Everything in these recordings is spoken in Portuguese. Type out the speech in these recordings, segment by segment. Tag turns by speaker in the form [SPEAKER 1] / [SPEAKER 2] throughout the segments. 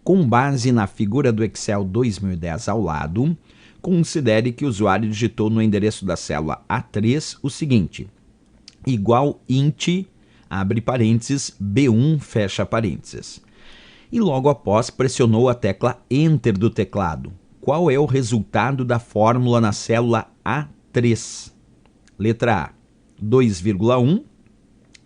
[SPEAKER 1] Com base na figura do Excel 2010 ao lado, considere que o usuário digitou no endereço da célula A3 o seguinte: igual int, abre parênteses, B1, fecha parênteses. E logo após pressionou a tecla Enter do teclado. Qual é o resultado da fórmula na célula A3? Letra A, 2,1,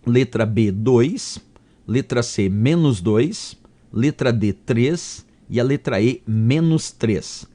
[SPEAKER 1] letra B, 2, letra C, menos 2, letra D, 3 e a letra E, menos 3.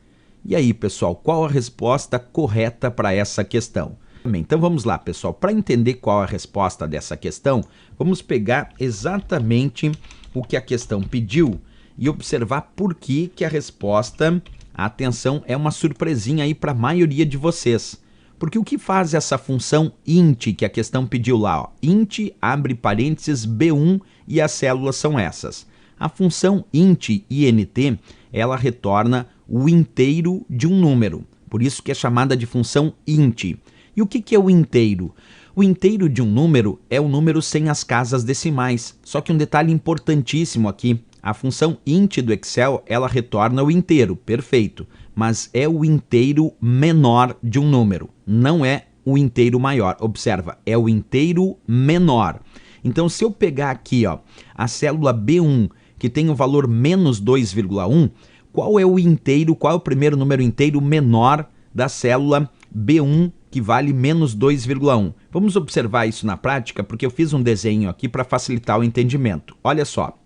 [SPEAKER 1] E aí, pessoal, qual a resposta correta para essa questão? Então vamos lá, pessoal. Para entender qual a resposta dessa questão, vamos pegar exatamente o que a questão pediu e observar por que a resposta, atenção, é uma surpresinha aí para a maioria de vocês. Porque o que faz essa função int que a questão pediu lá? Ó, int, abre parênteses, B1 e as células são essas. A função int, int, ela retorna o inteiro de um número. Por isso que é chamada de função int. E o que é o inteiro? O inteiro de um número é o número sem as casas decimais. Só que um detalhe importantíssimo aqui, a função int do Excel, ela retorna o inteiro, perfeito. Mas é o inteiro menor de um número, não é o inteiro maior. Observa, é o inteiro menor. Então, se eu pegar aqui ó, a célula B1, que tem o valor menos 2,1, qual é o inteiro, qual é o primeiro número inteiro menor da célula B1, que vale menos 2,1? Vamos observar isso na prática, porque eu fiz um desenho aqui para facilitar o entendimento. Olha só,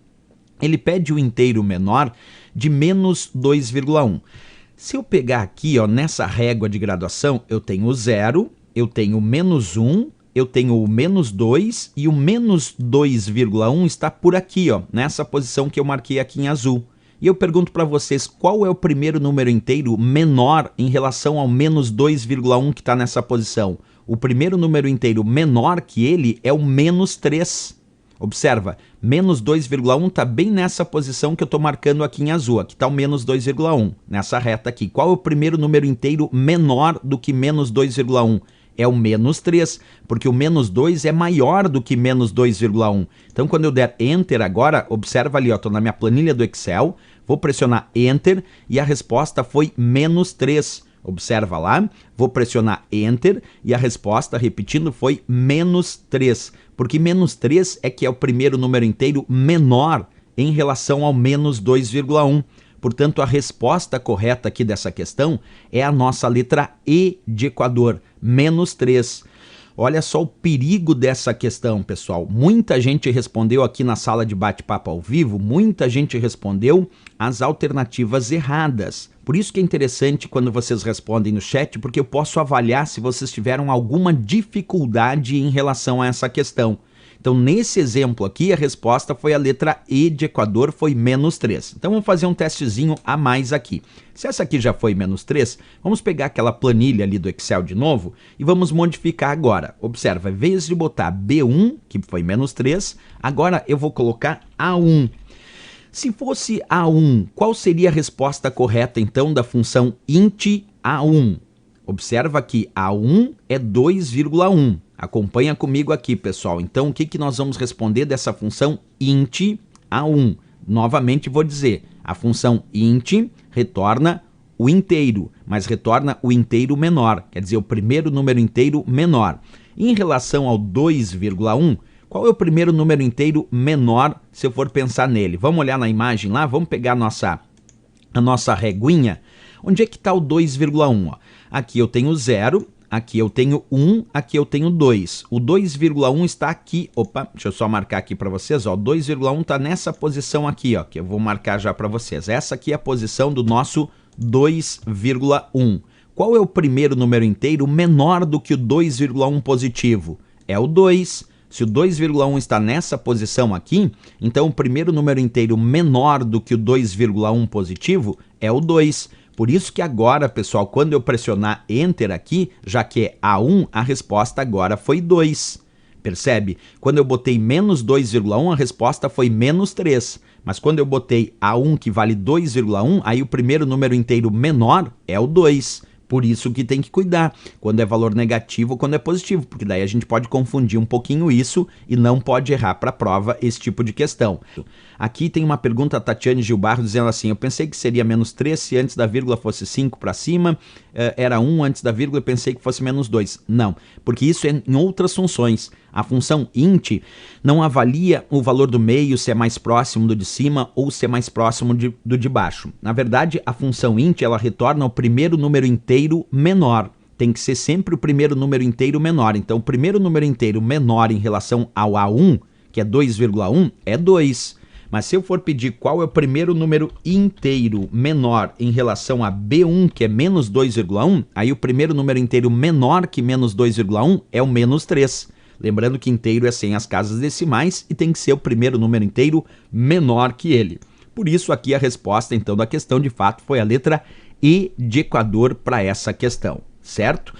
[SPEAKER 1] ele pede o inteiro menor de menos 2,1. Se eu pegar aqui, ó, nessa régua de graduação, eu tenho o 0, eu tenho o menos 1, eu tenho o menos 2 e o menos 2,1 está por aqui, ó, nessa posição que eu marquei aqui em azul. E eu pergunto para vocês, qual é o primeiro número inteiro menor em relação ao menos 2,1 que está nessa posição? O primeiro número inteiro menor que ele é o menos 3. Observa, menos 2,1 está bem nessa posição que eu estou marcando aqui em azul. Aqui está o menos 2,1, nessa reta aqui. Qual é o primeiro número inteiro menor do que menos 2,1? É o menos 3, porque o menos 2 é maior do que menos 2,1. Então, quando eu der Enter agora, observa ali, estou na minha planilha do Excel, vou pressionar Enter e a resposta foi menos 3. Observa lá, vou pressionar Enter e a resposta, repetindo, foi menos 3. Porque menos 3 é que é o primeiro número inteiro menor em relação ao menos 2,1. Portanto, a resposta correta aqui dessa questão é a nossa letra E de Equador, menos 3. Olha só o perigo dessa questão, pessoal. Muita gente respondeu aqui na sala de bate-papo ao vivo, muita gente respondeu as alternativas erradas. Por isso que é interessante quando vocês respondem no chat, porque eu posso avaliar se vocês tiveram alguma dificuldade em relação a essa questão. Então, nesse exemplo aqui, a resposta foi a letra E de Equador, foi menos 3. Então, vamos fazer um testezinho a mais aqui. Se essa aqui já foi menos 3, vamos pegar aquela planilha ali do Excel de novo e vamos modificar agora. Observa, em vez de botar B1, que foi menos 3, agora eu vou colocar A1. Se fosse A1, qual seria a resposta correta, então, da função int A1? Observa que A1 é 2,1. Acompanha comigo aqui, pessoal. Então, o que nós vamos responder dessa função int A1? Novamente vou dizer, a função int retorna o inteiro, mas retorna o inteiro menor, quer dizer, o primeiro número inteiro menor. Em relação ao 2,1, qual é o primeiro número inteiro menor, se eu for pensar nele? Vamos olhar na imagem lá, vamos pegar a nossa reguinha. Onde é que está o 2,1? Aqui eu tenho 0, aqui eu tenho 1, aqui eu tenho 2. O 2,1 está aqui, opa, deixa eu só marcar aqui para vocês, ó, o 2,1 está nessa posição aqui, ó, que eu vou marcar já para vocês. Essa aqui é a posição do nosso 2,1. Qual é o primeiro número inteiro menor do que o 2,1 positivo? É o 2. Se o 2,1 está nessa posição aqui, então o primeiro número inteiro menor do que o 2,1 positivo é o 2. Por isso que agora, pessoal, quando eu pressionar Enter aqui, já que é A1, a resposta agora foi 2. Percebe? Quando eu botei menos 2,1, a resposta foi menos 3. Mas quando eu botei A1, que vale 2,1, aí o primeiro número inteiro menor é o 2. Por isso que tem que cuidar, quando é valor negativo ou quando é positivo, porque daí a gente pode confundir um pouquinho isso e não pode errar para a prova esse tipo de questão. Aqui tem uma pergunta da Tatiane Gilbarro dizendo assim, eu pensei que seria menos 3 se antes da vírgula fosse 5 para cima, era 1 antes da vírgula, eu pensei que fosse menos 2. Não, porque isso é em outras funções. A função int não avalia o valor do meio, se é mais próximo do de cima ou se é mais próximo do de baixo. Na verdade, a função int, ela retorna o primeiro número inteiro menor. Tem que ser sempre o primeiro número inteiro menor. Então, o primeiro número inteiro menor em relação ao A1, que é 2,1, é 2. Mas se eu for pedir qual é o primeiro número inteiro menor em relação a B1, que é menos 2,1, aí o primeiro número inteiro menor que menos 2,1 é o menos 3. Lembrando que inteiro é sem as casas decimais e tem que ser o primeiro número inteiro menor que ele. Por isso aqui a resposta então da questão de fato foi a letra E de Equador para essa questão, certo?